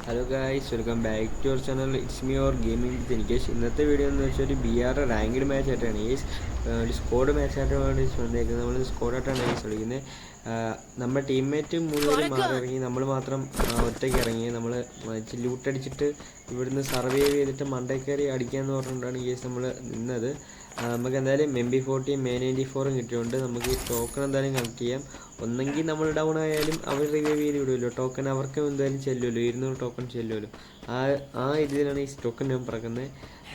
Hello guys, welcome back to our channel. It's me your gaming with Nikesh. ഇന്നത്തെ video എന്ന് വെച്ചാൽ ഒരു BR ranked match ആയിട്ടാണ് ഒരു സ്ക്വാഡ് മാച്ചായിട്ടാണ് വന്നേക്കുന്നത്. നമ്മൾ സ്ക്വാഡായിട്ടാണ് കളിക്കുന്നത്. നമ്മുടെ ടീംമേറ്റ് 3 പേര് മാറി ഇറങ്ങി, നമ്മൾ മാത്രം ഒറ്റയ്ക്ക് ഇറങ്ങി. നമ്മൾ ലൂട്ടടിച്ചിട്ട് ഇവിടുന്ന് സർവൈവ് ചെയ്തിട്ട് മണ്ടേ കയറി അടിക്കാമെന്ന് പറഞ്ഞുകൊണ്ടാണ് നമ്മൾ നിന്നത്. നമുക്ക് എന്തായാലും MP40 M94 കിട്ടിയുണ്ട്. നമുക്ക് ഈ ടോക്കൺ എന്തായാലും കളക്ട് ചെയ്യാം. ഒന്നെങ്കിൽ നമ്മൾ ഡൗൺ ആയാലും അവർ റിവൈവ് ചെയ്ത് വിടുമല്ലോ. ടോക്കൺ അവർക്ക് എന്തായാലും ചെല്ലുമല്ലോ, 200 ടോക്കൺ ചെല്ലുമല്ലോ. ആ ഇതിലാണ് ഈ ടോക്കൺ ഞാൻ പറക്കുന്നത്.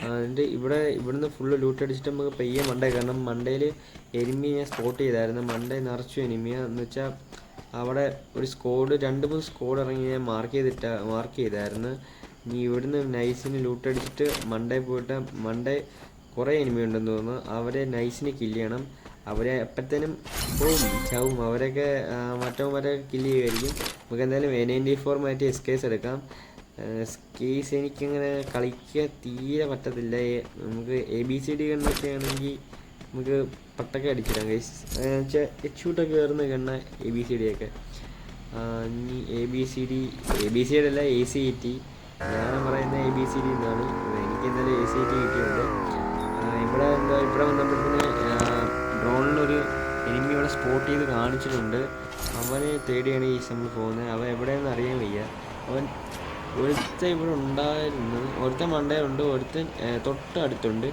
എന്നിട്ട് ഇവിടുന്ന് ഫുള്ള് ലൂട്ട് അടിച്ചിട്ട് നമുക്ക് പയ്യെ മണ്ടേ, കാരണം മണ്ടയിൽ എനിമി ഞാൻ സ്പോട്ട് ചെയ്തായിരുന്നു. മണ്ടേ നിറച്ചു എനിമിയാന്ന് വെച്ചാൽ അവിടെ ഒരു സ്ക്വാഡ് 2-3 സ്ക്വാഡ് ഇറങ്ങി ഞാൻ മാർക്ക് ചെയ്തായിരുന്നു. ഇനി ഇവിടുന്ന് നൈസിന് ലൂട്ട് അടിച്ചിട്ട് മണ്ടേ പോയിട്ട് മണ്ടേ കുറേ എനിമി ഉണ്ടെന്ന് തോന്നുന്നു. അവരെ നൈസിന് കില്ല് ചെയ്യണം. അവരെ എപ്പോഴത്തേനും ചാവും. അവരൊക്കെ മറ്റവരെ കില്ല് ചെയ്യുമായിരിക്കും. നമുക്ക് എന്തായാലും M94 മാറ്റി SKS എടുക്കാം. SKS എനിക്കങ്ങനെ കളിക്കാൻ തീരെ പറ്റത്തില്ല. നമുക്ക് ABCD ഗണ്ണൊക്കെ ആണെങ്കിൽ നമുക്ക് പട്ടൊക്കെ അടിച്ചിടാം ഗൈസ്. വെച്ചാൽ HUട്ടൊക്കെ കയറുന്ന ഗണ്ണ ABCD ഒക്കെ. ഇനി ABCD അല്ല, ACET. ഞാൻ പറയുന്ന ABCD എന്നാണ്. എനിക്ക് എന്തായാലും ACET കിട്ടിയിട്ടുണ്ട്. ഇവിടെ വന്നപ്പോഴത്തേന് ഡ്രോണിലൊരു എനിമി ഇവിടെ സ്പോട്ട് ചെയ്ത് കാണിച്ചിട്ടുണ്ട്. അവനെ തേടിയാണ് നമ്മൾ പോകുന്നത്. അവൻ എവിടെയെന്ന് അറിയാൻ വയ്യ. ഒരുത്തൻ ഇവിടെ ഉണ്ടായിരുന്നു. ഒരുത്തൻ മണ്ടയിലുണ്ട്, ഒരുത്തൻ തൊട്ടടുത്തുണ്ട്.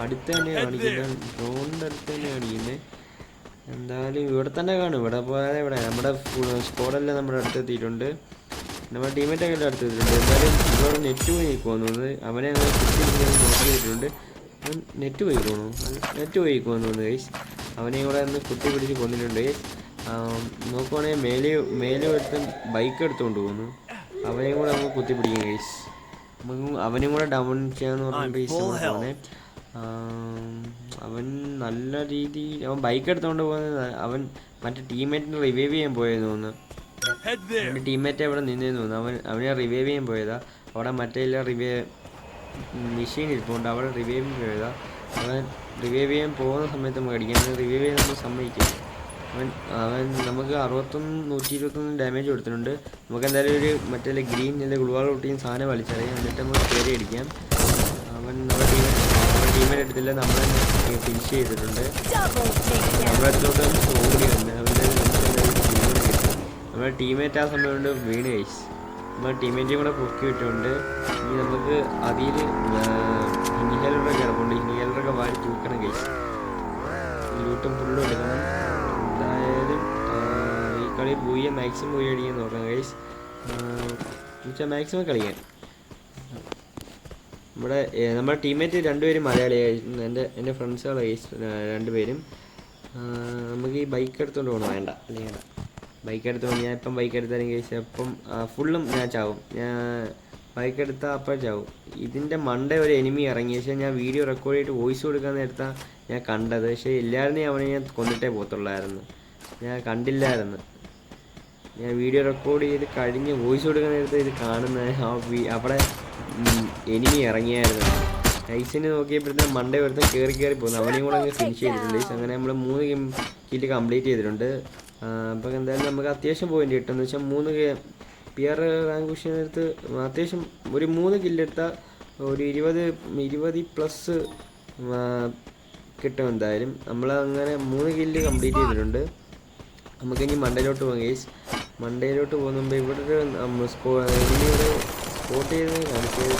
അടുത്ത് തന്നെ കാണിക്കുന്നത്, ഡ്രോണിൻ്റെ അടുത്ത് തന്നെ കാണിക്കുന്നത്. എന്തായാലും ഇവിടെ തന്നെ കാണും. ഇവിടെ പോയാൽ നമ്മുടെ സ്ക്വാഡെല്ലാം നമ്മുടെ അടുത്തെത്തിയിട്ടുണ്ട്. നമ്മുടെ ടീമേറ്റൊക്കെ എല്ലാം അടുത്തെത്തിയിട്ടുണ്ട്. എന്തായാലും ഇവിടെ നെറ്റ് പോയി പോകുന്നത്. അവനെ അങ്ങനെ നോക്കിയിട്ടുണ്ട്. നെറ്റ് പോയി തോന്നുന്നു ഗൈസ്. അവനെയും കൂടെ ഒന്ന് കുത്തി പിടിച്ച് കൊന്നിട്ടുണ്ട് ഗൈസ്. നോക്കുവാണെങ്കിൽ മേലെ ഒരുത്തൻ ബൈക്ക് എടുത്തുകൊണ്ട് പോകുന്നു. അവനെയും കൂടെ നമുക്ക് കുത്തി പിടിക്കും ഗൈസ്. അവനും കൂടെ ഡൗൺ ചെയ്യാന്ന് പറഞ്ഞിട്ട് പോന്നെ. അവൻ നല്ല രീതിയിൽ ബൈക്ക് എടുത്തുകൊണ്ട് പോകുന്നത്. അവൻ മറ്റേ ടീമേറ്റിനെ റിവൈവ് ചെയ്യാൻ പോയെന്ന് തോന്നുന്നു. അവൻ്റെ ടീമേറ്റ് അവിടെ നിന്നേന്ന് തോന്നുന്നു. അവനെ റിവൈവ് ചെയ്യാൻ പോയതാ. അവിടെ മറ്റേ മെഷീൻ ഇരിപ്പുണ്ട്, അവിടെ റിവൈവ് ചെയ്താൽ അവൻ റിവൈവ് ചെയ്യാൻ പോകുന്ന സമയത്ത് നമുക്ക് അടിക്കാൻ റിവൈവ് ചെയ്യാൻ നമ്മൾ സമ്മതിക്കും. അവൻ നമുക്ക് 121 ഡാമേജ് കൊടുത്തിട്ടുണ്ട്. നമുക്ക് എന്തായാലും ഒരു മറ്റേ ഗ്രീൻ ഗ്ലുവാൾ പൊട്ടിയും സാധനം വലിച്ചറിയാം. എന്നിട്ട് നമുക്ക് കയറി അടിക്കാം. അവൻ നമ്മുടെ ടീമിൻ്റെ അടുത്തില്ല, നമ്മൾ ഫിനിഷ് ചെയ്തിട്ടുണ്ട്. നമ്മുടെ അടുത്തോട്ട് ഓടി വന്ന് നമ്മുടെ ടീമേറ്റ് ആ സമയം കൊണ്ട് വീണ് കഴിച്ച് നമ്മൾ ടീമേറ്റും കൂടെ പൊക്കി വിട്ടുകൊണ്ട് ഇനി നമുക്ക് അതിൽ ഇൻഹേലറൊക്കെ കിടപ്പുണ്ട്. ഇൻഹേലറൊക്കെ വാരി തൂക്കണം കഴിച്ച് ലൂട്ടും ഫുള്ളും എടുക്കണം. എന്തായാലും ഈ കളി മാക്സിമം പോയി അടിക്കാൻ നോക്കാം കഴിച്ച്. എന്നുവെച്ചാൽ മാക്സിമം കളിക്കാൻ. നമ്മുടെ ടീമേറ്റ് 2 പേരും മലയാളിയായിരുന്നു. എൻ്റെ ഫ്രണ്ട്സുകളാണ് കഴിച്ച് 2 പേരും. നമുക്ക് ഈ ബൈക്ക് എടുത്തുകൊണ്ട് പോകണം. വേണ്ട അല്ലെങ്കിൽ ബൈക്ക് എടുത്തുകൊണ്ട് ഞാൻ ഇപ്പം ബൈക്ക് എടുത്താലും കഴിച്ച് അപ്പം ഫുള്ളും ഞാൻ ചാവും. ഞാൻ ബൈക്ക് എടുത്താൽ അപ്പം ചാവും. ഇതിൻ്റെ മണ്ടേ ഒരു എനിമി ഇറങ്ങി. പക്ഷേ ഞാൻ വീഡിയോ റെക്കോർഡ് ചെയ്തിട്ട് വോയിസ് കൊടുക്കാൻ നേരത്താണ് ഞാൻ കണ്ടത്. പക്ഷേ എല്ലാവരും അവനെ ഞാൻ കൊന്നിട്ടേ പോകത്തുള്ളായിരുന്നു. ഞാൻ കണ്ടില്ലായിരുന്നു. ഞാൻ വീഡിയോ റെക്കോർഡ് ചെയ്ത് കഴിഞ്ഞ് വോയിസ് കൊടുക്കാൻ നേരത്തെ ഇത് കാണുന്ന അവിടെ എനിമി ഇറങ്ങിയായിരുന്നു. നൈസിന് നോക്കിയപ്പോഴത്തേക്കും മണ്ടേ ഒരുത്തൻ കയറി പോകുന്നു. അവനെയും കൂടെ അങ്ങ് ഫിനിഷ് ചെയ്തിട്ടുണ്ട്. അങ്ങനെ നമ്മൾ 3 കില്ല് കംപ്ലീറ്റ് ചെയ്തിട്ടുണ്ട്. അപ്പോൾ എന്തായാലും നമുക്ക് അത്യാവശ്യം പോയിന്റ് കിട്ടും. എന്ന് വെച്ചാൽ 3 PR റാങ്ക് പുഷിനെടുത്ത് അത്യാവശ്യം ഒരു 3 കില്ലെടുത്താൽ ഒരു 20+ കിട്ടും എന്തായാലും. നമ്മളങ്ങനെ 3 കില്ല് കംപ്ലീറ്റ് ചെയ്തിട്ടുണ്ട്. നമുക്കിനി മണ്ടയിലോട്ട് പോകാം ഗൈസ്. മണ്ടയിലോട്ട് പോകുമ്പോൾ ഇവിടെ ഒരു സ്പോട്ട് ചെയ്ത് കാണിച്ചത്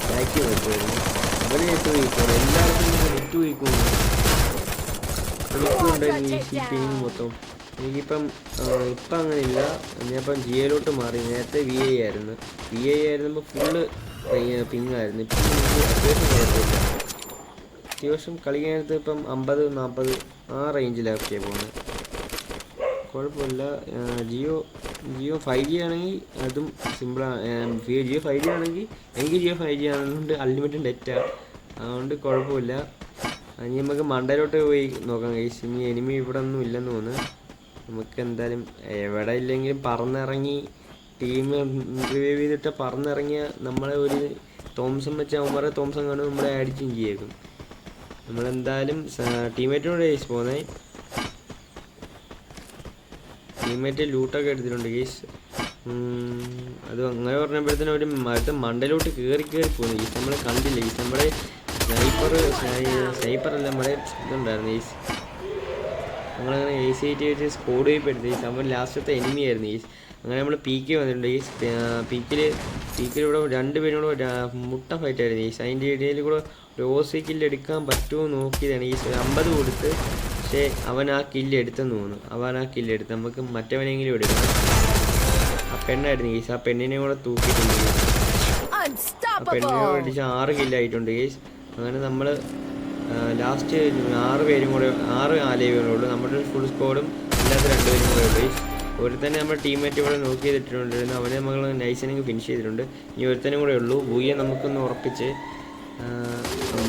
ബാക്കി വെക്കുമായിരുന്നു. അവരെ 8 വീക്കോണം. എല്ലാവർക്കും 8 വീക്കുണ്ട് ഈ മൊത്തം. എനിക്കിപ്പം അങ്ങനെയില്ല. ഞാനിപ്പം GAയിലോട്ട് മാറി. നേരത്തെ VA ആയിരുന്നപ്പോൾ ഫുള്ള് പിങ്ങായിരുന്നു. ഇപ്പം അത്യാവശ്യം കുഴപ്പമില്ല. അത്യാവശ്യം കളിക്കാനടുത്ത് ഇപ്പം 50-40 ആ റേഞ്ചിലൊക്കെയാണ് പോകുന്നത്. കുഴപ്പമില്ല. ജിയോ 5G ആണെങ്കിൽ അതും സിമ്പിളാണ്. ജിയോ 5G ആണെങ്കിൽ എനിക്ക് ജിയോ 5G ആണെന്നുകൊണ്ട് അൺലിമിറ്റഡ് നെറ്റാണ്. അതുകൊണ്ട് കുഴപ്പമില്ല. ഇനി നമുക്ക് മണ്ടയിലോട്ട് പോയി നോക്കാം ഗൈസ്. ഇനി എനിമി ഇവിടെ ഒന്നും ഇല്ലെന്ന് തോന്നുന്നു. നമുക്ക് എന്തായാലും എവിടെ ഇല്ലെങ്കിലും പറന്നിറങ്ങി ടീം റിവൈവ് ചെയ്തിട്ട് പറന്നിറങ്ങിയ നമ്മളെ ഒരു തോംസൺ വെച്ച് അവന്മാരെ തോംസൺ കാണും നമ്മളെ അടിച്ചും ചെയ്യേക്കും. നമ്മളെന്തായാലും ടീമേറ്റിനോട് ഗൈസ് പോകുന്നത്. ടീമേറ്റ് ലൂട്ടൊക്കെ എടുത്തിട്ടുണ്ട് ഗൈസ്. അത് അങ്ങനെ പറഞ്ഞപ്പോഴത്തേനും ഒരു മരത്തെ മണ്ടയിലോട്ട് കയറി പോകുന്നു ഈ നമ്മൾ കണ്ടില്ല. ഈ നമ്മുടെ സ്നൈപ്പറല്ല നമ്മുടെ ഇതുണ്ടായിരുന്നു ഈ നമ്മളങ്ങനെ AC-8 വെച്ച് സ്കോഡ് ചെയ്യപ്പെടുത്തി ഈ സംഭവം ലാസ്റ്റത്തെ എനിമി ആയിരുന്നു ഈ. അങ്ങനെ നമ്മൾ പീക്ക് വന്നിട്ടുണ്ട് ഈ പീക്കിലൂടെ 2 പേരും കൂടെ മുട്ട ഫൈറ്റ് ആയിരുന്നു ഈ. അതിൻ്റെ ഇടയിൽ കൂടെ ഒരു OC കില്ല് എടുക്കാൻ പറ്റുമോ നോക്കിയതാണ് ഈ 50 കൊടുത്ത്. പക്ഷേ അവൻ ആ കില്ല് എടുത്തെന്ന് തോന്നുന്നു. നമുക്ക് മറ്റവനെങ്കിലും എടുക്കണം. ആ പെണ്ണായിരുന്നു ഗീസ്. ആ പെണ്ണിനെ കൂടെ തൂക്കിയിട്ടുണ്ട് ഗീസ്. ആ പെണ്ണിനെ കൂടെ അടിച്ച് 6 കില്ലായിട്ടുണ്ട് ഗീസ്. അങ്ങനെ നമ്മൾ ലാസ്റ്റ് 6 പേരും കൂടെ 6 ആലേവേ നമ്മുടെ ഫുൾ സ്കോഡും ഇല്ലാത്ത 2 പേരും കൂടെ ഉള്ളൂ ഗീസ്. ഒരുത്തന്നെ നമ്മുടെ ടീമേറ്റ് ഇവിടെ നോക്കി ചെയ്തിട്ടുണ്ടായിരുന്നു. അവനെ നമ്മൾ നൈസിനെങ്കിൽ ഫിനിഷ് ചെയ്തിട്ടുണ്ട്. ഇനി ഒരുത്തനും കൂടെ ഉള്ളൂ. ബൂയെ നമുക്കൊന്ന് ഉറപ്പിച്ച്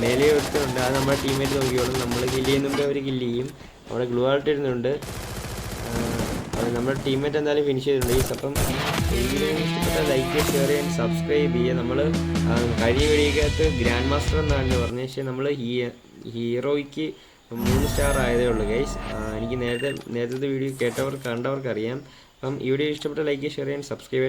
മേലെ ഒരുത്തനുണ്ട്. അത് നമ്മുടെ ടീമേറ്റ് നോക്കിയോളും. നമ്മൾ കില്ല് ചെയ്യുന്നുണ്ട്, അവർ കില്ല് ചെയ്യും. അവിടെ ഗ്ലൂ ആൾട്ട് ഇരുന്നുണ്ട്. നമ്മുടെ ടീമേറ്റ് എന്തായാലും ഫിനിഷ് ചെയ്തിട്ടുണ്ട് ഈ. അപ്പം വീഡിയോ ഇഷ്ടപ്പെട്ടാൽ ലൈക്ക്, ഷെയർ ചെയ്യാൻ, സബ്സ്ക്രൈബ് ചെയ്യുക. നമ്മൾ കഴിഞ്ഞ വീഡിയോക്കകത്ത് ഗ്രാൻഡ് മാസ്റ്റർ എന്നാണ് പറഞ്ഞത്. പക്ഷേ നമ്മൾ ഹീറോയ്ക്ക് 3 സ്റ്റാർ ആയതേ ഉള്ളൂ ഗൈസ്. എനിക്ക് നേരത്തെ വീഡിയോ കണ്ടവർക്കറിയാം. അപ്പം ഈ വീഡിയോ ഇഷ്ടപ്പെട്ട ലൈക്ക്, ഷെയർ ചെയ്യാൻ, സബ്സ്ക്രൈബ്